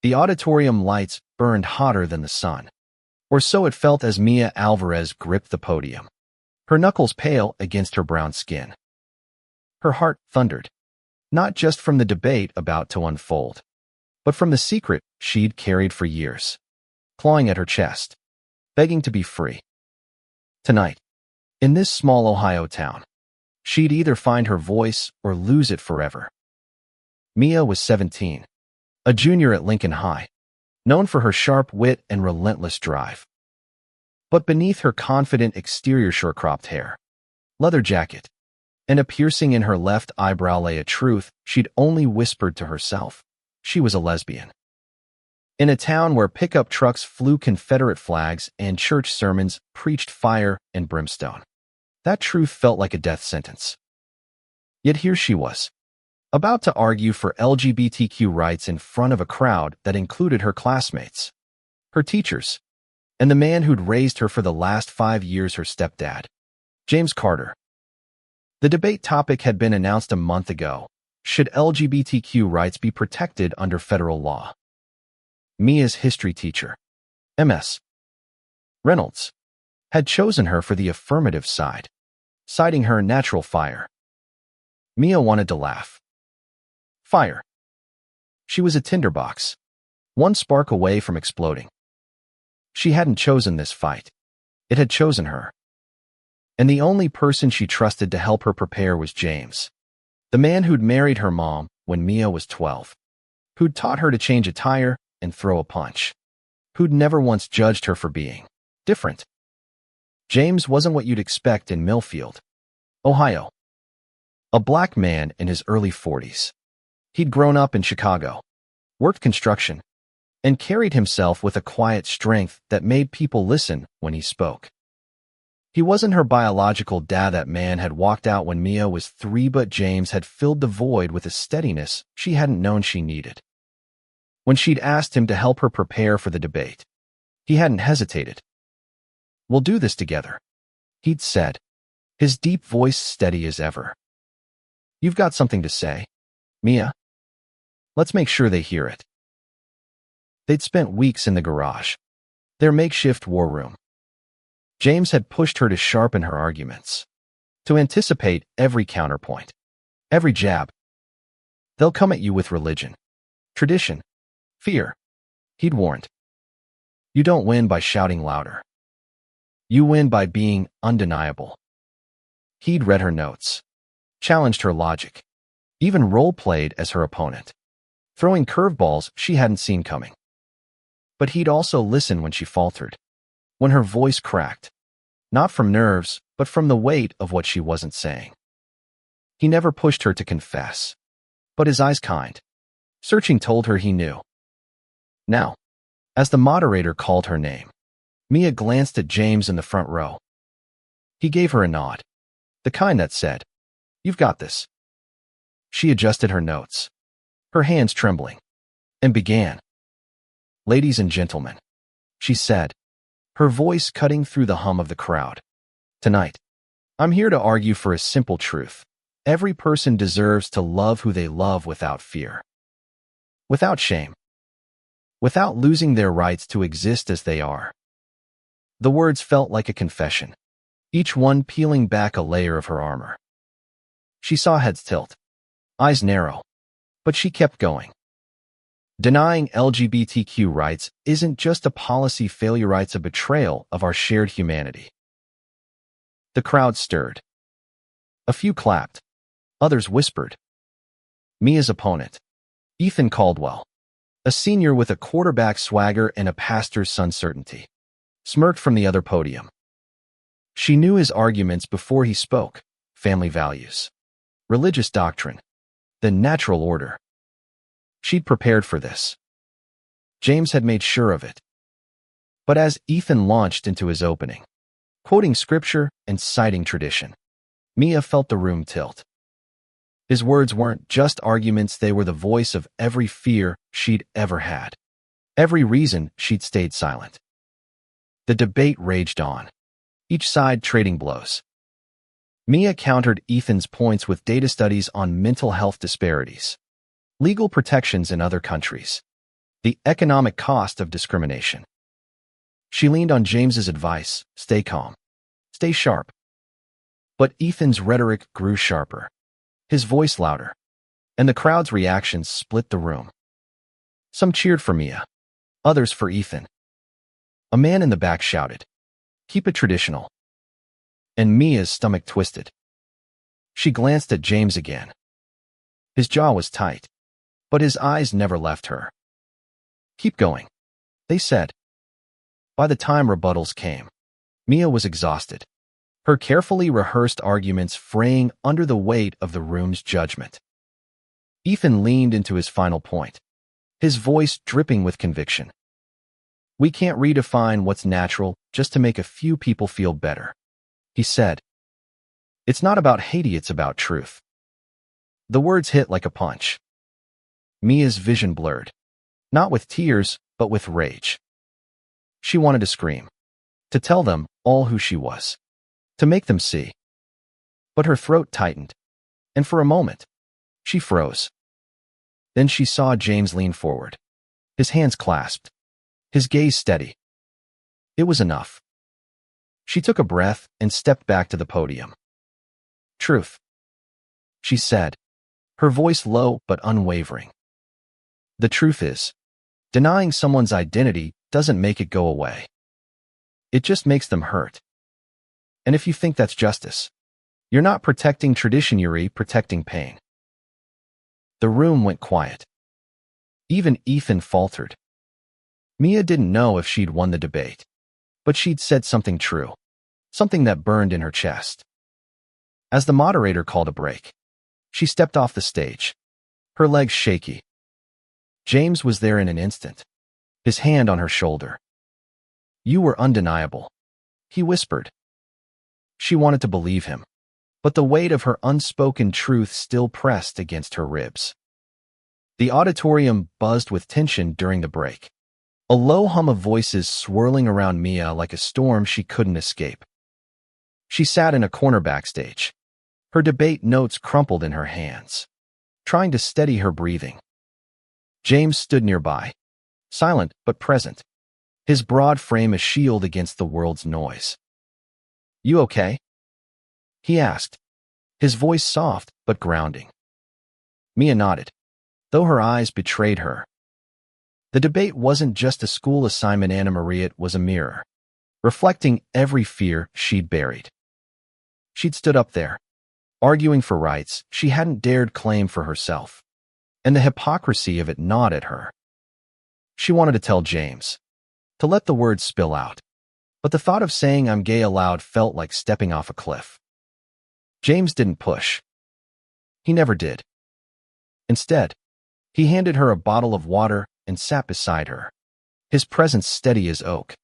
The auditorium lights burned hotter than the sun, or so it felt as Mia Alvarez gripped the podium, her knuckles pale against her brown skin. Her heart thundered, not just from the debate about to unfold, but from the secret she'd carried for years, clawing at her chest, begging to be free. Tonight, in this small Ohio town, she'd either find her voice or lose it forever. Mia was 17, a junior at Lincoln High, known for her sharp wit and relentless drive. But beneath her confident exterior short-cropped hair, leather jacket, and a piercing in her left eyebrow lay a truth she'd only whispered to herself. She was a lesbian. In a town where pickup trucks flew Confederate flags and church sermons preached fire and brimstone, that truth felt like a death sentence. Yet here she was, about to argue for LGBTQ rights in front of a crowd that included her classmates, her teachers, and the man who'd raised her for the last 5 years, her stepdad, James Carter. The debate topic had been announced a month ago. Should LGBTQ rights be protected under federal law? Mia's history teacher, Ms. Reynolds, had chosen her for the affirmative side, citing her natural fire. Mia wanted to laugh. Fire. She was a tinderbox, one spark away from exploding. She hadn't chosen this fight. It had chosen her. And the only person she trusted to help her prepare was James, the man who'd married her mom when Mia was 12, who'd taught her to change a tire and throw a punch, who'd never once judged her for being different. James wasn't what you'd expect in Millfield, Ohio. A black man in his early 40s. He'd grown up in Chicago, worked construction, and carried himself with a quiet strength that made people listen when he spoke. He wasn't her biological dad. That man had walked out when Mia was 3, but James had filled the void with a steadiness she hadn't known she needed. When she'd asked him to help her prepare for the debate, he hadn't hesitated. "We'll do this together," he'd said, his deep voice steady as ever. "You've got something to say, Mia? Let's make sure they hear it." They'd spent weeks in the garage, their makeshift war room. James had pushed her to sharpen her arguments, to anticipate every counterpoint, every jab. "They'll come at you with religion, tradition, fear," he'd warned. "You don't win by shouting louder. You win by being undeniable." He'd read her notes, challenged her logic, even role-played as her opponent, throwing curveballs she hadn't seen coming. But he'd also listen when she faltered, when her voice cracked, not from nerves, but from the weight of what she wasn't saying. He never pushed her to confess, but his eyes kind, searching, told her he knew. Now, as the moderator called her name, Mia glanced at James in the front row. He gave her a nod, the kind that said, "You've got this." She adjusted her notes, her hands trembling, and began. "Ladies and gentlemen," she said, her voice cutting through the hum of the crowd. "Tonight, I'm here to argue for a simple truth. Every person deserves to love who they love without fear, without shame, without losing their rights to exist as they are." The words felt like a confession, each one peeling back a layer of her armor. She saw heads tilt, eyes narrow, but she kept going. Denying LGBTQ rights isn't just a policy failure, it's a betrayal of our shared humanity. The crowd stirred. A few clapped, others whispered. Mia's opponent, Ethan Caldwell, a senior with a quarterback swagger and a pastor's son certainty, smirked from the other podium. She knew his arguments before he spoke: family values, religious doctrine, the natural order. She'd prepared for this. James had made sure of it. But as Ethan launched into his opening, quoting scripture and citing tradition, Mia felt the room tilt. His words weren't just arguments, they were the voice of every fear she'd ever had, every reason she'd stayed silent. The debate raged on, each side trading blows. Mia countered Ethan's points with data studies on mental health disparities, legal protections in other countries, The economic cost of discrimination. She leaned on James's advice, stay calm, stay sharp. But Ethan's rhetoric grew sharper, his voice louder, and the crowd's reactions split the room. Some cheered for Mia, others for Ethan. A man in the back shouted, "Keep it traditional." And Mia's stomach twisted. She glanced at James again. His jaw was tight, but his eyes never left her. "Keep going," they said. By the time rebuttals came, Mia was exhausted, her carefully rehearsed arguments fraying under the weight of the room's judgment. Ethan leaned into his final point, his voice dripping with conviction. "We can't redefine what's natural just to make a few people feel better," he said. "It's not about hate, it's about truth." The words hit like a punch. Mia's vision blurred, not with tears, but with rage. She wanted to scream, to tell them all who she was, to make them see. But her throat tightened, and for a moment, she froze. Then she saw James lean forward, his hands clasped, his gaze steady. It was enough. She took a breath and stepped back to the podium. "Truth," she said, her voice low but unwavering. "The truth is, denying someone's identity doesn't make it go away. It just makes them hurt. And if you think that's justice, you're not protecting tradition, you're protecting pain." The room went quiet. Even Ethan faltered. Mia didn't know if she'd won the debate, but she'd said something true, something that burned in her chest. As the moderator called a break, she stepped off the stage, her legs shaky. James was there in an instant, his hand on her shoulder. "You were undeniable," he whispered. She wanted to believe him, but the weight of her unspoken truth still pressed against her ribs. The auditorium buzzed with tension during the break, a low hum of voices swirling around Mia like a storm she couldn't escape. She sat in a corner backstage, her debate notes crumpled in her hands, trying to steady her breathing. James stood nearby, silent but present, his broad frame a shield against the world's noise. "You okay?" he asked, his voice soft but grounding. Mia nodded, though her eyes betrayed her. The debate wasn't just a school assignment, Anna Maria, it was a mirror, reflecting every fear she'd buried. She'd stood up there, arguing for rights she hadn't dared claim for herself, and the hypocrisy of it gnawed at her. She wanted to tell James, to let the words spill out, but the thought of saying "I'm gay" aloud felt like stepping off a cliff. James didn't push. He never did. Instead, he handed her a bottle of water and sat beside her, his presence steady as oak.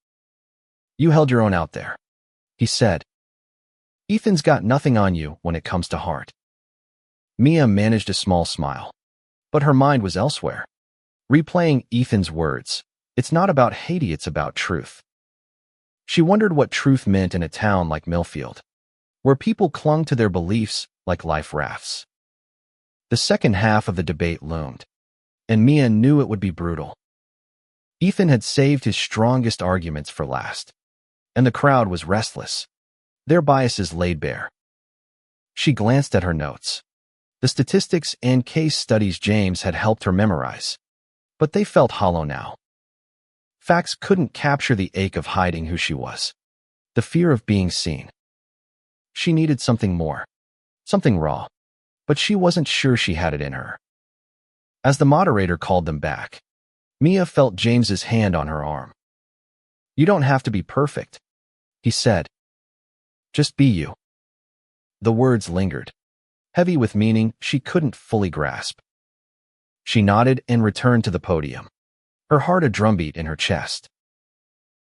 "You held your own out there," he said. "Ethan's got nothing on you when it comes to heart." Mia managed a small smile, but her mind was elsewhere, replaying Ethan's words. "It's not about hate, it's about truth." She wondered what truth meant in a town like Millfield, where people clung to their beliefs like life rafts. The second half of the debate loomed, and Mia knew it would be brutal. Ethan had saved his strongest arguments for last, and the crowd was restless, their biases laid bare. She glanced at her notes, the statistics and case studies James had helped her memorize, but they felt hollow now. Facts couldn't capture the ache of hiding who she was, the fear of being seen. She needed something more, something raw, but she wasn't sure she had it in her. As the moderator called them back, Mia felt James's hand on her arm. "You don't have to be perfect," he said. "Just be you." The words lingered, heavy with meaning she couldn't fully grasp. She nodded and returned to the podium, her heart a drumbeat in her chest.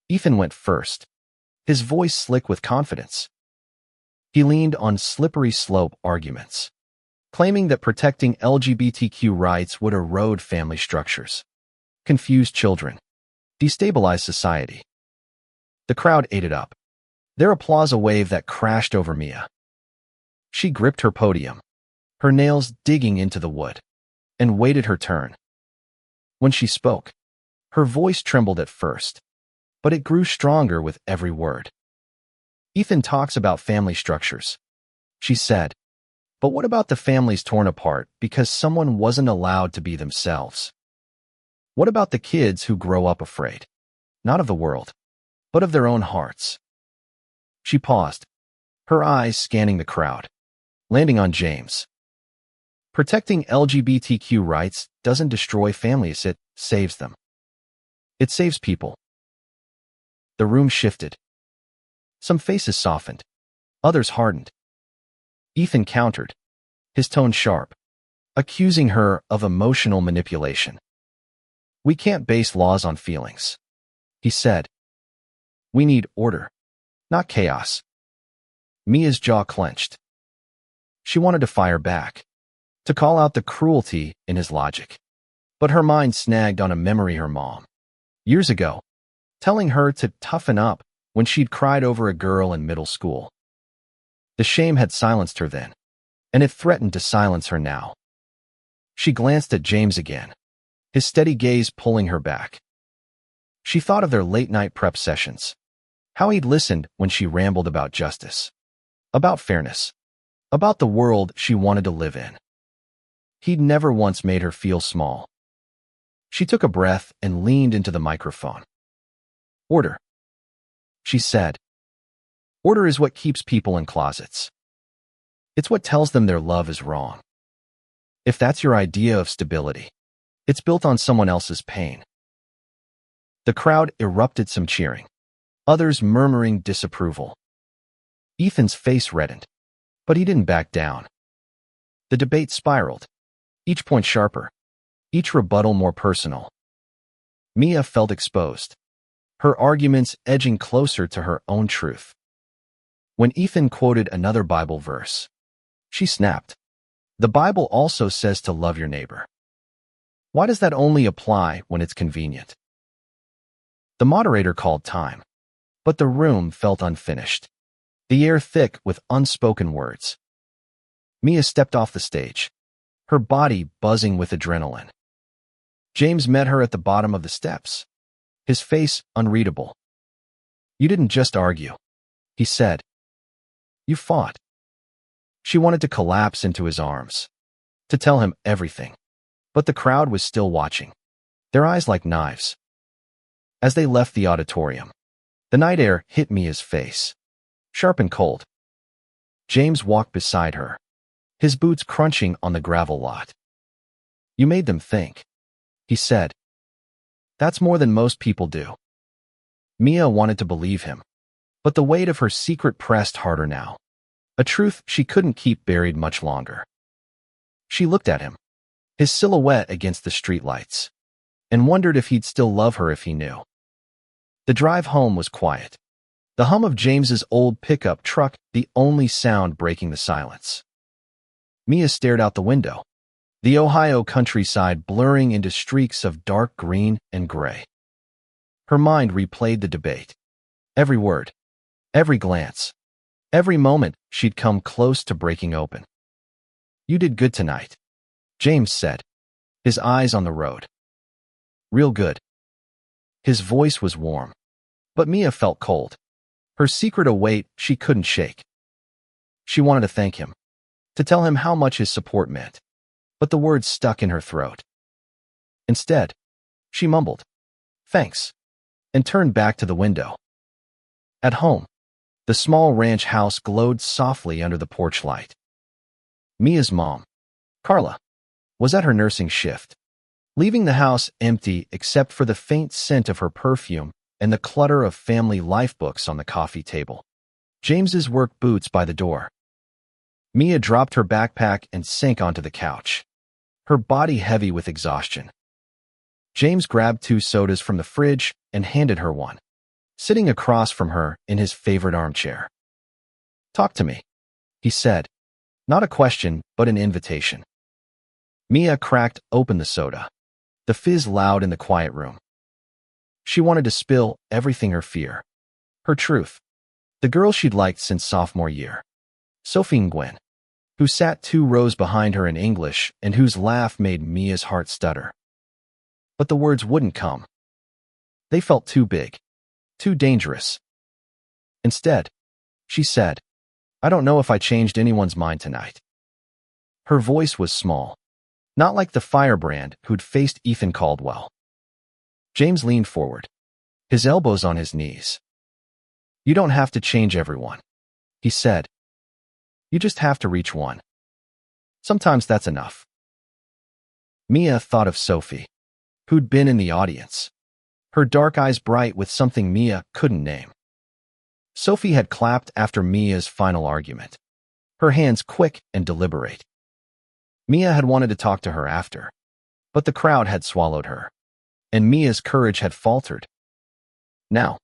Ethan went first, his voice slick with confidence. He leaned on slippery slope arguments, claiming that protecting LGBTQ rights would erode family structures, confuse children, destabilize society. The crowd ate it up, their applause a wave that crashed over Mia. She gripped her podium, her nails digging into the wood, and waited her turn. When she spoke, Her voice trembled at first, but it grew stronger with every word. Ethan talks about family structures, she said. But what about the families torn apart because someone wasn't allowed to be themselves? What about the kids who grow up afraid, not of the world, but of their own hearts? She paused, her eyes scanning the crowd, landing on James. Protecting LGBTQ rights doesn't destroy families, it saves them. It saves people. The room shifted. Some faces softened, others hardened. Ethan countered, his tone sharp, accusing her of emotional manipulation. We can't base laws on feelings, he said. We need order, not chaos. Mia's jaw clenched. She wanted to fire back, to call out the cruelty in his logic. But her mind snagged on a memory her mom, years ago, telling her to toughen up when she'd cried over a girl in middle school. The shame had silenced her then, and it threatened to silence her now. She glanced at James again, his steady gaze pulling her back. She thought of their late-night prep sessions, how he'd listened when she rambled about justice, about fairness, about the world she wanted to live in. He'd never once made her feel small. She took a breath and leaned into the microphone. Order, she said. Order is what keeps people in closets. It's what tells them their love is wrong. If that's your idea of stability, it's built on someone else's pain. The crowd erupted, some cheering, others murmuring disapproval. Ethan's face reddened, but he didn't back down. The debate spiraled, each point sharper, each rebuttal more personal. Mia felt exposed, her arguments edging closer to her own truth. When Ethan quoted another Bible verse, she snapped. The Bible also says to love your neighbor. Why does that only apply when it's convenient? The moderator called time, but the room felt unfinished, the air thick with unspoken words. Mia stepped off the stage, her body buzzing with adrenaline. James met her at the bottom of the steps, his face unreadable. You didn't just argue, he said. You fought. She wanted to collapse into his arms, to tell him everything, but the crowd was still watching, their eyes like knives. As they left the auditorium, the night air hit Mia's face, sharp and cold. James walked beside her, his boots crunching on the gravel lot. You made them think, he said. That's more than most people do. Mia wanted to believe him, but the weight of her secret pressed harder now, a truth she couldn't keep buried much longer. She looked at him, his silhouette against the streetlights, and wondered if he'd still love her if he knew. The drive home was quiet, the hum of James's old pickup truck the only sound breaking the silence. Mia stared out the window, the Ohio countryside blurring into streaks of dark green and gray. Her mind replayed the debate, every word, every glance, every moment she'd come close to breaking open. You did good tonight, James said, his eyes on the road. Real good. His voice was warm, but Mia felt cold, her secret a weight she couldn't shake. She wanted to thank him, to tell him how much his support meant, but the words stuck in her throat. Instead, she mumbled, thanks, and turned back to the window. At home, the small ranch house glowed softly under the porch light. Mia's mom, Carla, was at her nursing shift, leaving the house empty except for the faint scent of her perfume and the clutter of family life books on the coffee table. James's work boots by the door. Mia dropped her backpack and sank onto the couch, her body heavy with exhaustion. James grabbed 2 sodas from the fridge and handed her one, sitting across from her in his favorite armchair. Talk to me, he said, not a question, but an invitation. Mia cracked open the soda, the fizz loud in the quiet room. She wanted to spill everything, her fear, her truth, the girl she'd liked since sophomore year, Sophie Nguyen, who sat 2 rows behind her in English and whose laugh made Mia's heart stutter. But the words wouldn't come. They felt too big, too dangerous. Instead, she said, "I don't know if I changed anyone's mind tonight." Her voice was small, not like the firebrand who'd faced Ethan Caldwell. James leaned forward, his elbows on his knees. "You don't have to change everyone," he said. "You just have to reach one. Sometimes that's enough." Mia thought of Sophie, who'd been in the audience, her dark eyes bright with something Mia couldn't name. Sophie had clapped after Mia's final argument, her hands quick and deliberate. Mia had wanted to talk to her after, but the crowd had swallowed her, and Mia's courage had faltered. Now,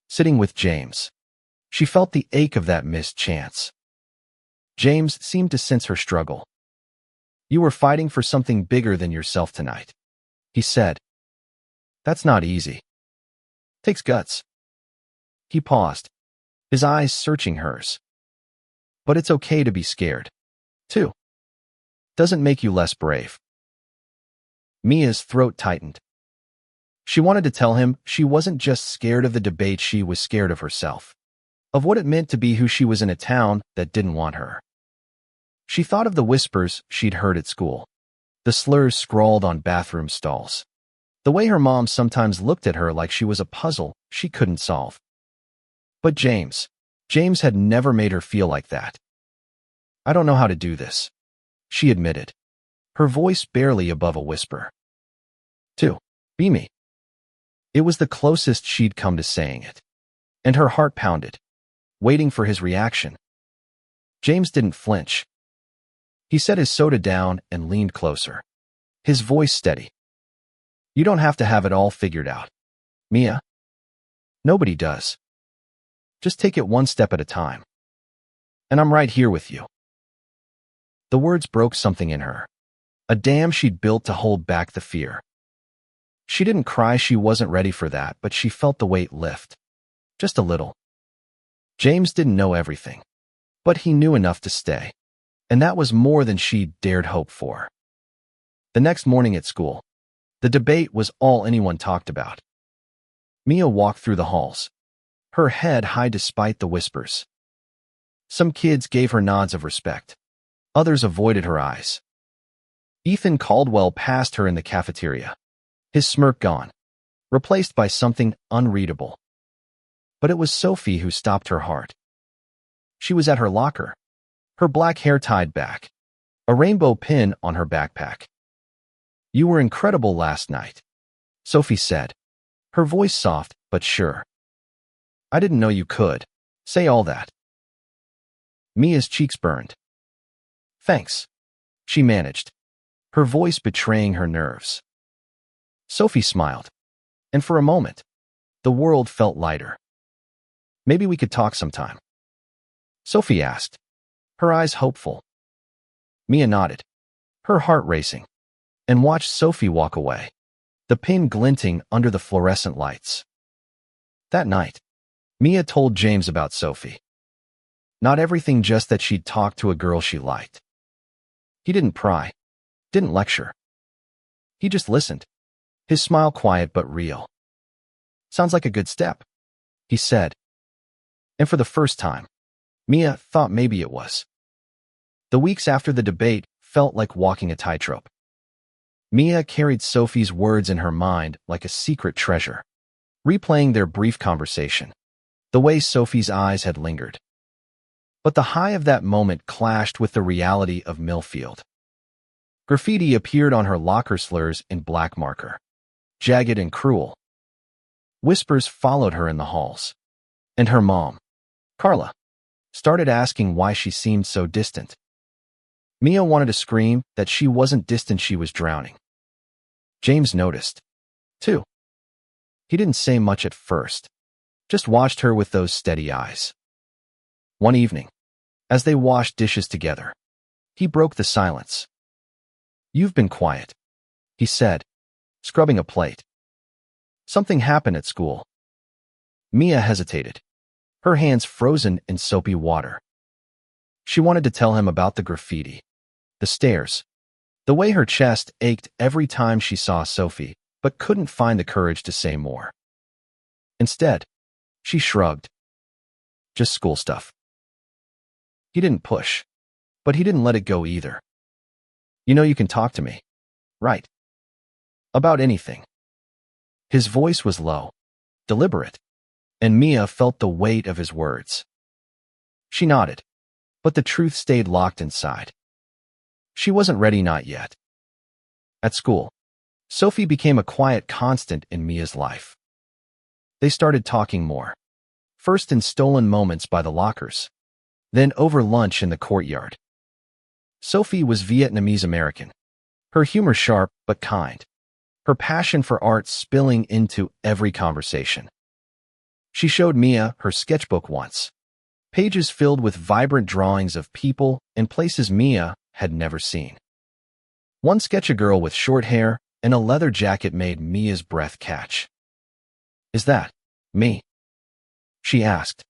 sitting with James, she felt the ache of that missed chance. James seemed to sense her struggle. "You were fighting for something bigger than yourself tonight," he said. "That's not easy. Takes guts." He paused, his eyes searching hers. "But it's okay to be scared, too. Doesn't make you less brave." Mia's throat tightened. She wanted to tell him she wasn't just scared of the debate, she was scared of herself, of what it meant to be who she was in a town that didn't want her. She thought of the whispers she'd heard at school, the slurs scrawled on bathroom stalls, the way her mom sometimes looked at her like she was a puzzle she couldn't solve. But James had never made her feel like that. "I don't know how to do this," she admitted, her voice barely above a whisper. Be me." It was the closest she'd come to saying it, and her heart pounded, waiting for his reaction. James didn't flinch. He set his soda down and leaned closer, his voice steady. "You don't have to have it all figured out, Mia. Nobody does. Just take it one step at a time. And I'm right here with you." The words broke something in her, a dam she'd built to hold back the fear. She didn't cry, she wasn't ready for that, but she felt the weight lift, just a little. James didn't know everything, but he knew enough to stay, and that was more than she'd dared hope for. The next morning at school, the debate was all anyone talked about. Mia walked through the halls, her head high despite the whispers. Some kids gave her nods of respect. Others avoided her eyes. Ethan Caldwell passed her in the cafeteria, his smirk gone, replaced by something unreadable. But it was Sophie who stopped her heart. She was at her locker, her black hair tied back, a rainbow pin on her backpack. "You were incredible last night," Sophie said, her voice soft but sure. "I didn't know you could say all that." Mia's cheeks burned. "Thanks," she managed, her voice betraying her nerves. Sophie smiled, and for a moment, the world felt lighter. "Maybe we could talk sometime," Sophie asked, her eyes hopeful. Mia nodded, her heart racing, and watched Sophie walk away, the pin glinting under the fluorescent lights. That night, Mia told James about Sophie. Not everything, just that she'd talked to a girl she liked. He didn't pry, didn't lecture. He just listened, his smile quiet but real. "Sounds like a good step," he said. And for the first time, Mia thought maybe it was. The weeks after the debate felt like walking a tightrope. Mia carried Sophie's words in her mind like a secret treasure, replaying their brief conversation, the way Sophie's eyes had lingered. But the high of that moment clashed with the reality of Millfield. Graffiti appeared on her locker, slurs in black marker, jagged and cruel. Whispers followed her in the halls, and her mom, Carla, started asking why she seemed so distant. Mia wanted to scream that she wasn't distant, she was drowning. James noticed, too. He didn't say much at first, just watched her with those steady eyes. One evening, as they washed dishes together, he broke the silence. "You've been quiet," he said, scrubbing a plate. "Something happened at school." Mia hesitated, her hands frozen in soapy water. She wanted to tell him about the graffiti, the stares, the way her chest ached every time she saw Sophie, but couldn't find the courage to say more. Instead, she shrugged. Just school stuff. He didn't push, but he didn't let it go either. You know you can talk to me, right? About anything. His voice was low, deliberate, and Mia felt the weight of his words. She nodded, but the truth stayed locked inside. She wasn't ready, not yet. At school, Sophie became a quiet constant in Mia's life. They started talking more, first in stolen moments by the lockers, then over lunch in the courtyard. Sophie was Vietnamese American, her humor sharp but kind, her passion for art spilling into every conversation. She showed Mia her sketchbook once, pages filled with vibrant drawings of people and places Mia had never seen. One sketch, a girl with short hair and a leather jacket, made Mia's breath catch. "Is that me?" she asked,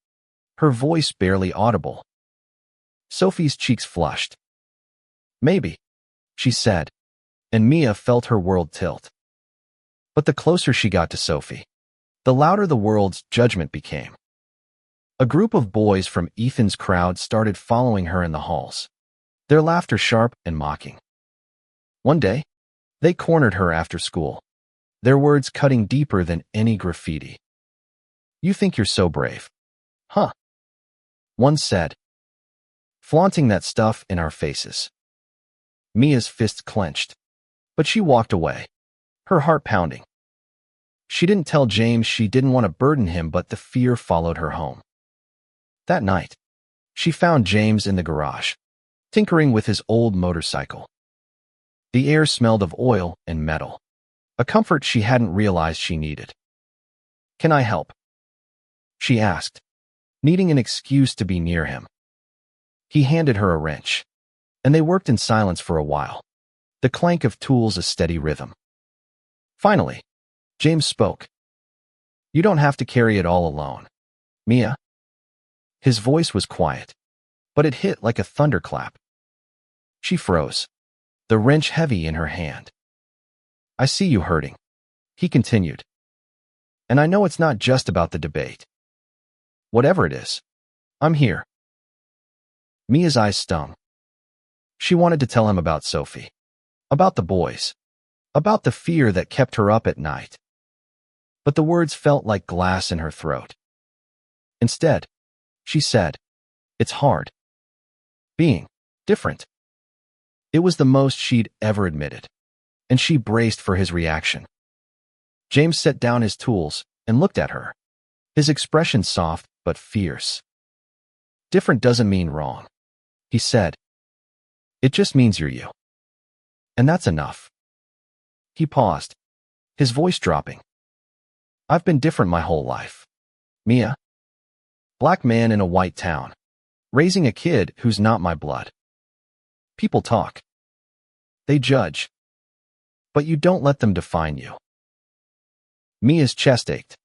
her voice barely audible. Sophie's cheeks flushed. "Maybe," she said, and Mia felt her world tilt. But the closer she got to Sophie, the louder the world's judgment became. A group of boys from Ethan's crowd started following her in the halls, their laughter sharp and mocking. One day, they cornered her after school, their words cutting deeper than any graffiti. "You think you're so brave, huh?" one said. "Flaunting that stuff in our faces." Mia's fists clenched, but she walked away, her heart pounding. She didn't tell James she didn't want to burden him, but the fear followed her home. That night, she found James in the garage, tinkering with his old motorcycle. The air smelled of oil and metal, a comfort she hadn't realized she needed. "Can I help?" she asked, needing an excuse to be near him. He handed her a wrench, and they worked in silence for a while, the clank of tools a steady rhythm. Finally, James spoke. "You don't have to carry it all alone, Mia." His voice was quiet, but it hit like a thunderclap. She froze, the wrench heavy in her hand. "I see you hurting," he continued. "And I know it's not just about the debate. Whatever it is, I'm here." Mia's eyes stung. She wanted to tell him about Sophie, about the boys, about the fear that kept her up at night. But the words felt like glass in her throat. Instead, she said, "It's hard being different." It was the most she'd ever admitted, and she braced for his reaction. James set down his tools and looked at her, his expression soft but fierce. "Different doesn't mean wrong," he said. "It just means you're you. And that's enough." He paused, his voice dropping. "I've been different my whole life, Mia. Black man in a white town, raising a kid who's not my blood. People talk. They judge. But you don't let them define you." Mia's chest ached.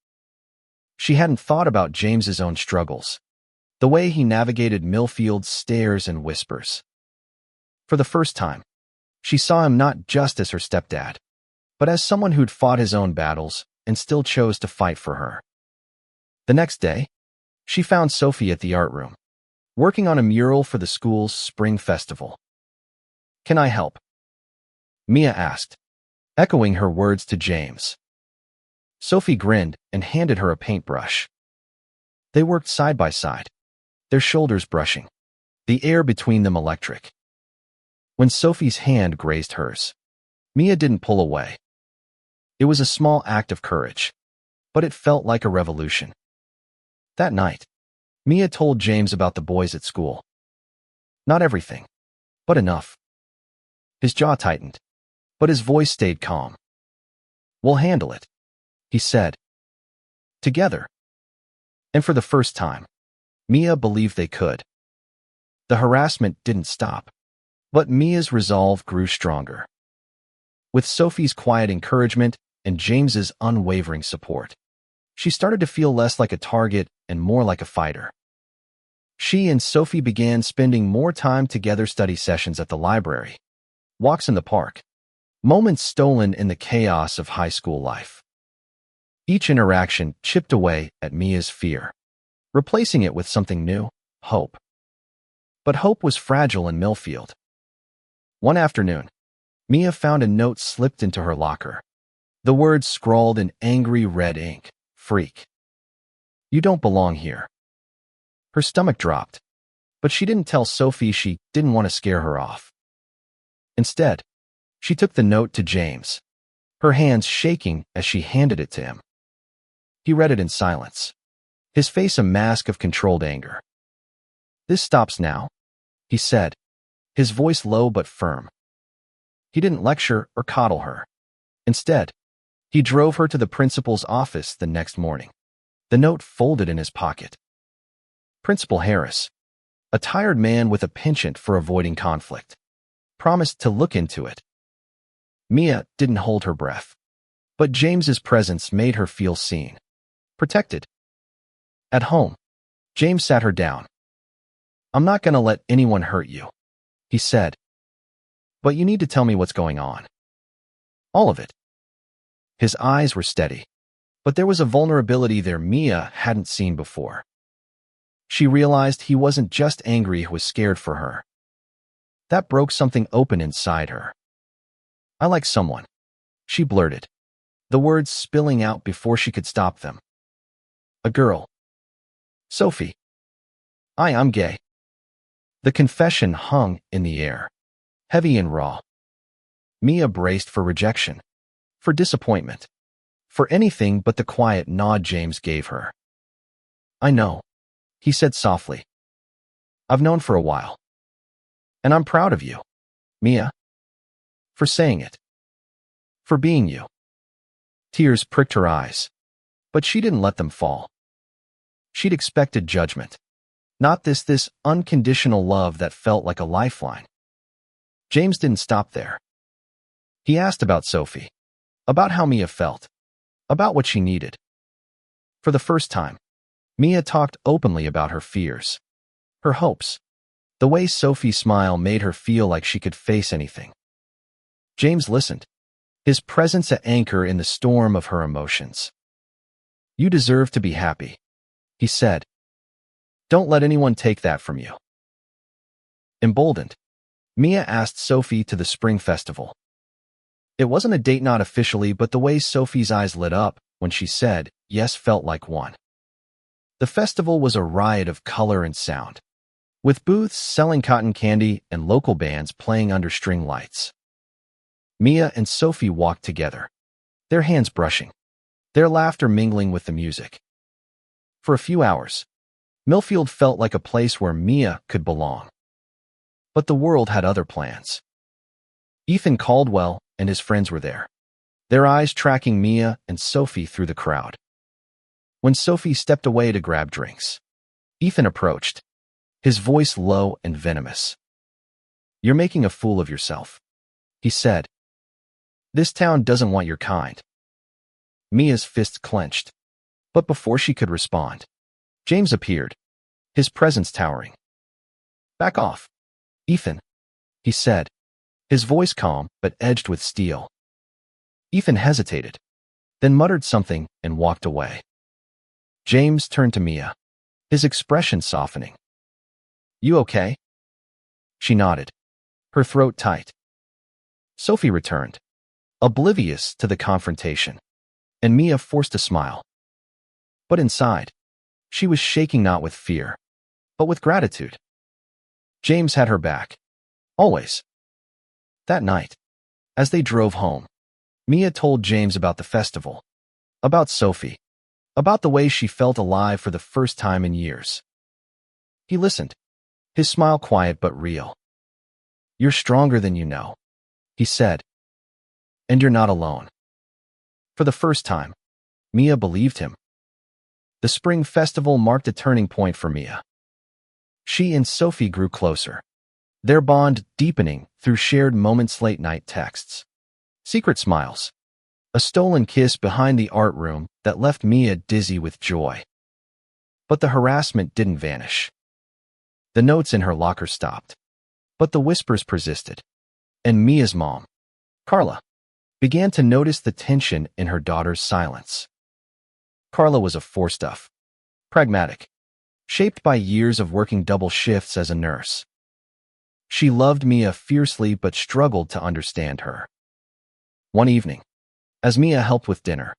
She hadn't thought about James's own struggles, the way he navigated Millfield's stares and whispers. For the first time, she saw him not just as her stepdad, but as someone who'd fought his own battles and still chose to fight for her. The next day, she found Sophie at the art room, working on a mural for the school's spring festival. "Can I help?" Mia asked, echoing her words to James. Sophie grinned and handed her a paintbrush. They worked side by side, their shoulders brushing, the air between them electric. When Sophie's hand grazed hers, Mia didn't pull away. It was a small act of courage, but it felt like a revolution. That night, Mia told James about the boys at school. Not everything, but enough. His jaw tightened, but his voice stayed calm. "We'll handle it," he said. "Together." And for the first time, Mia believed they could. The harassment didn't stop, but Mia's resolve grew stronger. With Sophie's quiet encouragement and James's unwavering support, she started to feel less like a target and more like a fighter. She and Sophie began spending more time together, study sessions at the library, walks in the park, moments stolen in the chaos of high school life. Each interaction chipped away at Mia's fear, replacing it with something new, hope. But hope was fragile in Millfield. One afternoon, Mia found a note slipped into her locker. The words scrawled in angry red ink, "Freak. You don't belong here." Her stomach dropped, but she didn't tell Sophie she didn't want to scare her off. Instead, she took the note to James, her hands shaking as she handed it to him. He read it in silence, his face a mask of controlled anger. "This stops now," he said, his voice low but firm. He didn't lecture or coddle her. Instead, he drove her to the principal's office the next morning, the note folded in his pocket. Principal Harris, a tired man with a penchant for avoiding conflict, promised to look into it. Mia didn't hold her breath, but James's presence made her feel seen, protected. At home, James sat her down. "I'm not going to let anyone hurt you," he said. "But you need to tell me what's going on. All of it." His eyes were steady, but there was a vulnerability there Mia hadn't seen before. She realized he wasn't just angry, he was scared for her. That broke something open inside her. "I like someone," she blurted, the words spilling out before she could stop them. "A girl. Sophie. I'm gay." The confession hung in the air, heavy and raw. Mia braced for rejection, for disappointment, for anything but the quiet nod James gave her. "I know," he said softly. "I've known for a while. And I'm proud of you, Mia. For saying it. For being you." Tears pricked her eyes, but she didn't let them fall. She'd expected judgment, not this unconditional love that felt like a lifeline. James didn't stop there. He asked about Sophie, about how Mia felt, about what she needed. For the first time, Mia talked openly about her fears, her hopes. The way Sophie's smile made her feel like she could face anything. James listened, his presence an anchor in the storm of her emotions. "You deserve to be happy," he said. "Don't let anyone take that from you." Emboldened, Mia asked Sophie to the spring festival. It wasn't a date, not officially, but the way Sophie's eyes lit up when she said yes felt like one. The festival was a riot of color and sound, with booths selling cotton candy and local bands playing under string lights. Mia and Sophie walked together, their hands brushing, their laughter mingling with the music. For a few hours, Millfield felt like a place where Mia could belong. But the world had other plans. Ethan Caldwell and his friends were there, their eyes tracking Mia and Sophie through the crowd. When Sophie stepped away to grab drinks, Ethan approached, his voice low and venomous. "You're making a fool of yourself," he said. "This town doesn't want your kind." Mia's fists clenched, but before she could respond, James appeared, his presence towering. "Back off, Ethan," he said, his voice calm but edged with steel. Ethan hesitated, then muttered something and walked away. James turned to Mia, his expression softening. "You okay?" She nodded, her throat tight. Sophie returned, oblivious to the confrontation, and Mia forced a smile. But inside, she was shaking not with fear, but with gratitude. James had her back, always. That night, as they drove home, Mia told James about the festival, about Sophie, about the way she felt alive for the first time in years. He listened, his smile quiet but real. "You're stronger than you know," he said. "And you're not alone." For the first time, Mia believed him. The spring festival marked a turning point for Mia. She and Sophie grew closer, their bond deepening through shared moments, late-night texts, secret smiles, a stolen kiss behind the art room that left Mia dizzy with joy. But the harassment didn't vanish. The notes in her locker stopped, but the whispers persisted, and Mia's mom, Carla, began to notice the tension in her daughter's silence. Carla was a forestuff, pragmatic, shaped by years of working double shifts as a nurse. She loved Mia fiercely but struggled to understand her. One evening, as Mia helped with dinner,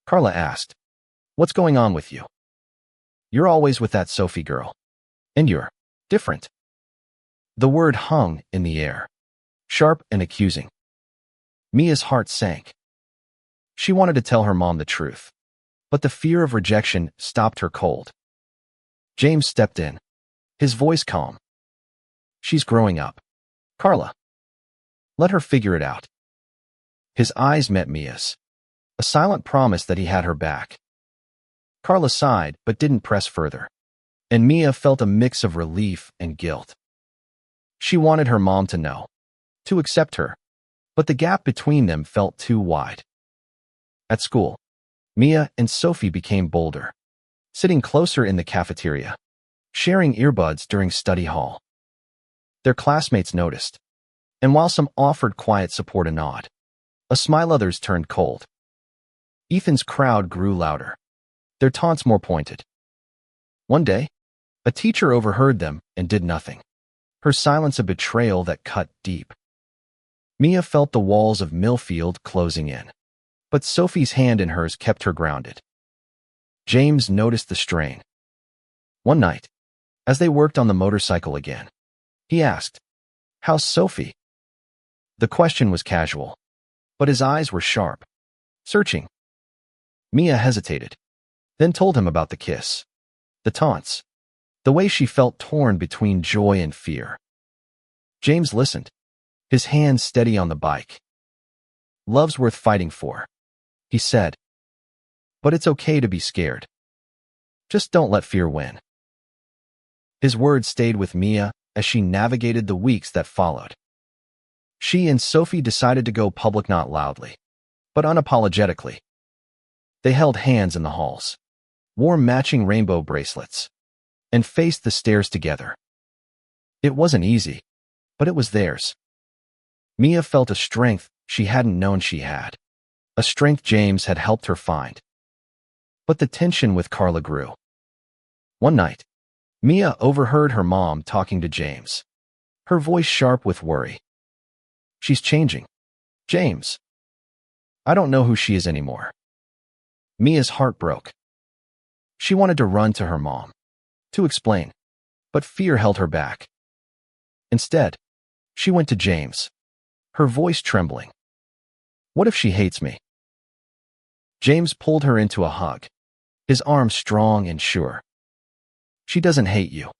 Carla asked, "What's going on with you? You're always with that Sophie girl. And you're different." The word hung in the air, sharp and accusing. Mia's heart sank. She wanted to tell her mom the truth, but the fear of rejection stopped her cold. James stepped in, his voice calm. "She's growing up, Carla. Let her figure it out." His eyes met Mia's, a silent promise that he had her back. Carla sighed but didn't press further, and Mia felt a mix of relief and guilt. She wanted her mom to know, to accept her, but the gap between them felt too wide. At school, Mia and Sophie became bolder, sitting closer in the cafeteria, sharing earbuds during study hall. Their classmates noticed, and while some offered quiet support and nod, a smile others turned cold. Ethan's crowd grew louder, their taunts more pointed. One day, a teacher overheard them and did nothing, her silence a betrayal that cut deep. Mia felt the walls of Millfield closing in, but Sophie's hand in hers kept her grounded. James noticed the strain. One night, as they worked on the motorcycle again, he asked, "How's Sophie?" The question was casual, but his eyes were sharp, searching. Mia hesitated, then told him about the kiss, the taunts, the way she felt torn between joy and fear. James listened, his hands steady on the bike. "Love's worth fighting for," he said. "But it's okay to be scared. Just don't let fear win." His words stayed with Mia as she navigated the weeks that followed. She and Sophie decided to go public, not loudly, but unapologetically. They held hands in the halls, wore matching rainbow bracelets, and faced the stairs together. It wasn't easy, but it was theirs. Mia felt a strength she hadn't known she had, a strength James had helped her find. But the tension with Carla grew. One night, Mia overheard her mom talking to James, her voice sharp with worry. "She's changing, James. I don't know who she is anymore." Mia's heart broke. She wanted to run to her mom, to explain, but fear held her back. Instead, she went to James, her voice trembling. "What if she hates me?" James pulled her into a hug, his arms strong and sure. "She doesn't hate you,"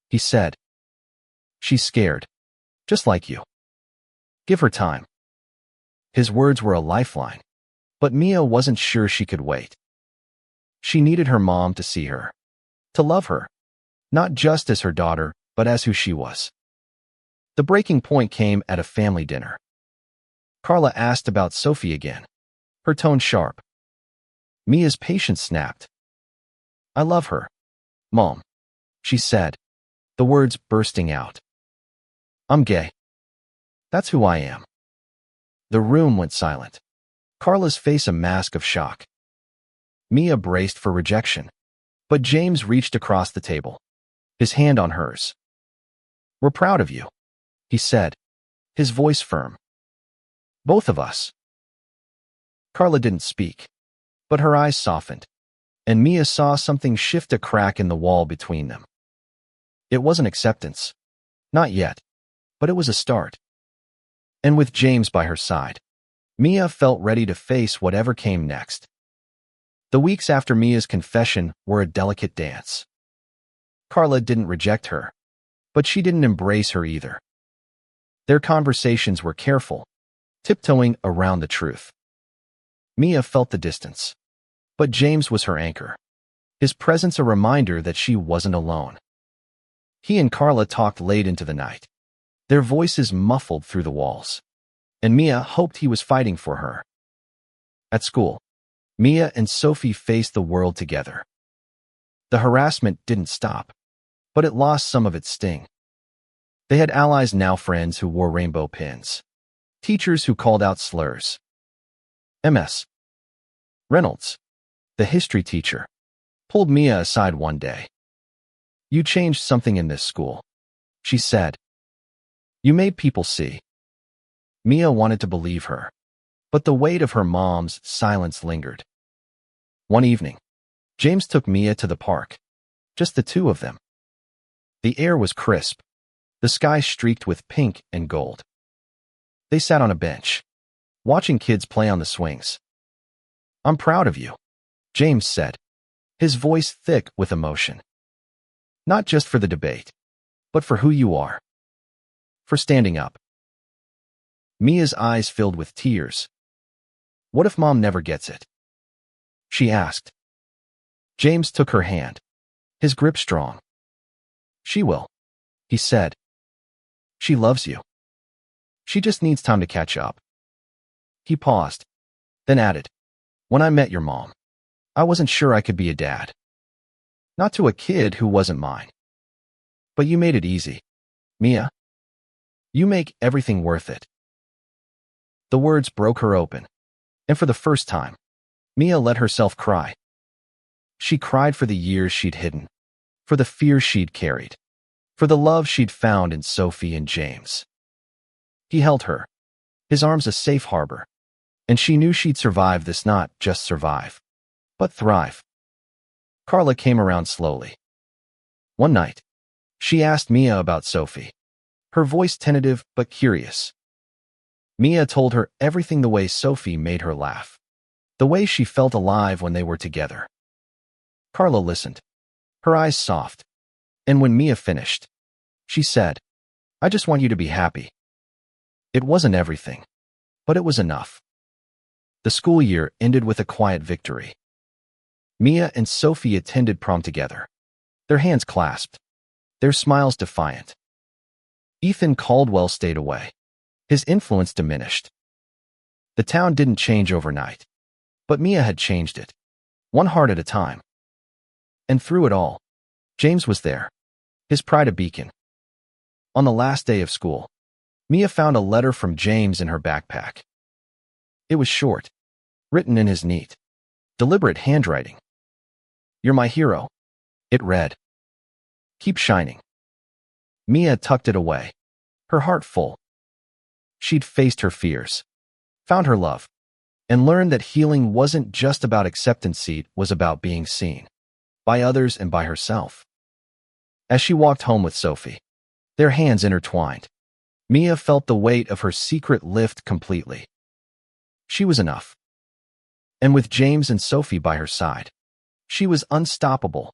he said. "She's scared, just like you. Give her time." His words were a lifeline, but Mia wasn't sure she could wait. She needed her mom to see her, to love her, not just as her daughter, but as who she was. The breaking point came at a family dinner. Carla asked about Sophie again, her tone sharp. Mia's patience snapped. "I love her, Mom," she said, the words bursting out. "I'm gay. That's who I am." The room went silent, Carla's face a mask of shock. Mia braced for rejection, but James reached across the table, his hand on hers. "We're proud of you," he said, his voice firm. "Both of us." Carla didn't speak, but her eyes softened, and Mia saw something shift, a crack in the wall between them. It wasn't acceptance, not yet, but it was a start. And with James by her side, Mia felt ready to face whatever came next. The weeks after Mia's confession were a delicate dance. Carla didn't reject her, but she didn't embrace her either. Their conversations were careful, tiptoeing around the truth. Mia felt the distance, but James was her anchor, his presence a reminder that she wasn't alone. He and Carla talked late into the night, their voices muffled through the walls, and Mia hoped he was fighting for her. At school, Mia and Sophie faced the world together. The harassment didn't stop, but it lost some of its sting. They had allies, now friends, who wore rainbow pins, teachers who called out slurs. Ms. Reynolds, The history teacher pulled Mia aside one day. "You changed something in this school," she said. "You made people see." Mia wanted to believe her, but the weight of her mom's silence lingered. One evening, James took Mia to the park, just the two of them. The air was crisp, the sky streaked with pink and gold. They sat on a bench, watching kids play on the swings. "I'm proud of you," James said, his voice thick with emotion. "Not just for the debate, but for who you are. For standing up." Mia's eyes filled with tears. "What if Mom never gets it?" she asked. James took her hand, his grip strong. "She will," he said. "She loves you. She just needs time to catch up." He paused, then added, "When I met your mom, I wasn't sure I could be a dad. Not to a kid who wasn't mine. But you made it easy, Mia. You make everything worth it." The words broke her open, and for the first time, Mia let herself cry. She cried for the years she'd hidden, for the fears she'd carried, for the love she'd found in Sophie and James. He held her, his arms a safe harbor, and she knew she'd survive this, not just survive, but thrive. Carla came around slowly. One night, she asked Mia about Sophie, her voice tentative but curious. Mia told her everything, the way Sophie made her laugh, the way she felt alive when they were together. Carla listened, her eyes soft, and when Mia finished, she said, "I just want you to be happy." It wasn't everything, but it was enough. The school year ended with a quiet victory. Mia and Sophie attended prom together, their hands clasped, their smiles defiant. Ethan Caldwell stayed away, his influence diminished. The town didn't change overnight, but Mia had changed it, one heart at a time. And through it all, James was there, his pride a beacon. On the last day of school, Mia found a letter from James in her backpack. It was short, written in his neat, deliberate handwriting. "You're my hero," it read. "Keep shining." Mia tucked it away, her heart full. She'd faced her fears, found her love, and learned that healing wasn't just about acceptance, it was about being seen, by others and by herself. As she walked home with Sophie, their hands intertwined, Mia felt the weight of her secret lift completely. She was enough. And with James and Sophie by her side, she was unstoppable.